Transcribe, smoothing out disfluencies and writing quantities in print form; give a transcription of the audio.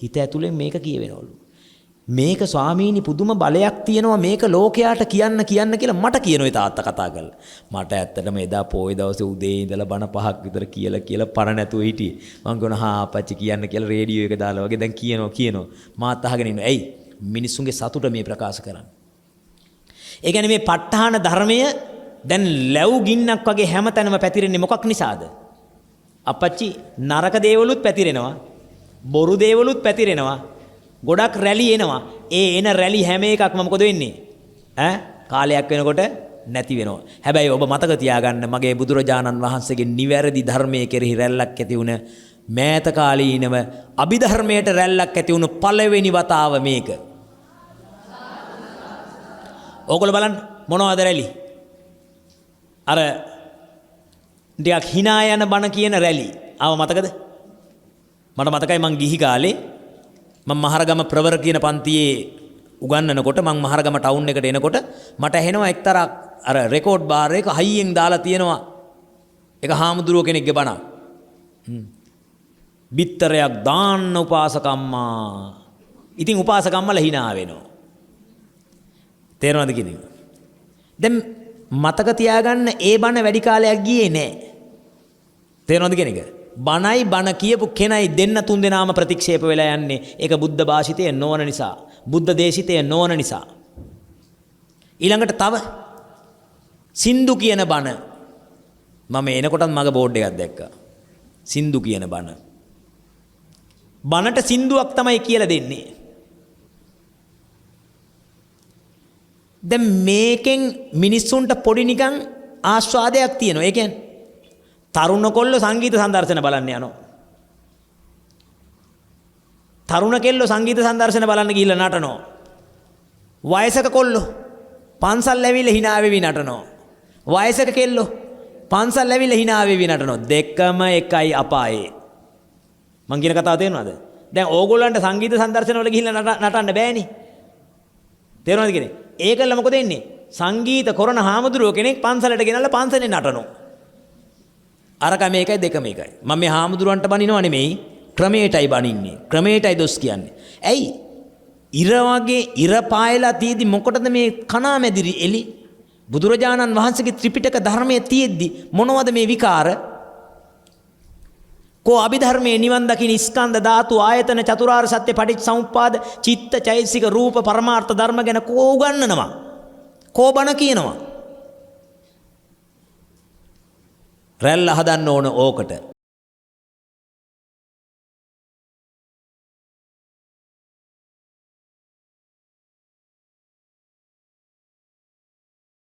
හිත ඇතුලෙන් මේක කියවෙනවලු. මේක ස්වාමීනි පුදුම බලයක් තියෙනවා මේක ලෝකයාට කියන්න කියලා මට කියන ඔය තාත්තා කතා කරලා. මට ඇත්තටම එදා පොයේ දවසේ උදේ ඉඳලා බණ 5ක් විතර කියලා පණ නැතුව හිටියේ. මං ගොන අපච්චි කියන්න කියලා රේඩියෝ එක දාලා වගේ දැන් කියනවා. මාත් අහගෙන ඉන්නවා. ඇයි මිනිස්සුන්ගේ සතුට මේ ප්‍රකාශ කරන්නේ. ඒ කියන්නේ මේ ප ဋ ාහන ධර්මය දැන් ලැබු ගින්නක් වගේ හැමතැනම පැතිරෙන්නේ මොකක් නිසාද? අපච්චි නරක දේවලුත් පැතිරෙනවා. බොරු දේවලුත් පැතිරෙනවා. ගොඩක් රැලි එනවා. ඒ එන රැලි හැම එකක්ම මොකද වෙන්නේ? කාලයක් වෙනකොට නැති වෙනවා. හැබැයි ඔබ මතක තියාගන්න මගේ බුදුරජාණන් වහන්සේගේ නිවැරදි ධර්මයේ කෙරෙහි රැල්ලක් ඇති වුණ මෑත කාලීනව අභිධර්මයට රැල්ලක් ඇති වුණු පළවෙනි වතාව මේක. ඕගොල්ලෝ බලන්න මොනවද රැලි? අර ටිකක් hina යන බණ කියන රැලි. ආව මතකද? මට මතකයි මං ගිහි කාලේ මම මහරගම ප්‍රවර කියන පන්තියේ උගන්වනකොට මම මහරගම ටවුන් එකට එනකොට මට ඇහෙනවා එක්තරා අර රෙකෝඩ් බාර් එක හයියෙන් දාලා තියෙනවා ඒක හාමුදුරුව කෙනෙක්ගේ බණක්. බිත්තරයක් දාන්න උපාසකම්මා. ඉතින් උපාසකම්මලා hina වෙනවා. තේරෙනවද කියන්නේ? දැන් මතක තියාගන්න ඒ බණ වැඩි කාලයක් ගියේ නෑ. තේරෙනවද කියන එක? බණයි බණ කියපු කෙනයි දෙන්න තුන් දෙනාම ප්‍රතික්ෂේප වෙලා යන්නේ. ඒක බුද්ධ භාෂිතය නොවන නිසා. බුද්ධ දේශිතය නොවන නිසා. ඊළඟට තව සින්දු කියන බණ මම එනකොටත් මගේ බෝඩ් එකක් දැක්කා. සින්දු කියන බණ. බණට සින්දුවක් තමයි කියලා දෙන්නේ. දැන් මේකෙන් මිනිස්සුන්ට පොඩි නිකන් ආස්වාදයක් තියෙනවා. ඒ කියන්නේ තරුණ කොල්ල සංගීත සංදර්ශන බලන්න යනවා. තරුණ කෙල්ල සංගීත සංදර්ශන බලන්න ගිහිල්ලා නටනවා. වයසක කොල්ලෝ පන්සල් ඇවිල්ලා hina වෙවි නටනවා. වයසක කෙල්ලෝ පන්සල් ඇවිල්ලා hina වෙවි නටනවා. දෙකම එකයි අපායේ. මං කියන කතාව තේරෙනවද? දැන් ඕගොල්ලන්ට සංගීත සංදර්ශන වල ගිහිල්ලා නටන්න බෑනේ. තේරෙනවද කියන්නේ? ඒකල මොකද වෙන්නේ? සංගීත කරන හාමුදුරුවෝ කෙනෙක් පන්සලට ගෙනල්ලා පන්සලේ නටනවා. අරක මේකයි දෙකම එකයි. මම මේ හාමුදුරුවන්ට බනිනව නෙමෙයි ක්‍රමයටයි බනින්නේ. ක්‍රමයටයි දොස් කියන්නේ. ඇයි? ඉර වගේ ඉර පායලා තියේදි මොකටද මේ කණාමැදිරි එලි? බුදුරජාණන් වහන්සේගේ ත්‍රිපිටක ධර්මයේ තියෙද්දි මොනවද මේ විකාර? කෝ අභිධර්මයේ නිවන් දකින්න ස්කන්ධ ධාතු ආයතන චතුරාර්ය සත්‍ය පටිච්චසමුප්පාද චිත්ත චෛතසික රූප පරමාර්ථ ධර්ම ගැන කෝ උගන්වනවා? කෝ බණ කියනවා? රැල්ල හදන්න ඕන ඕකට.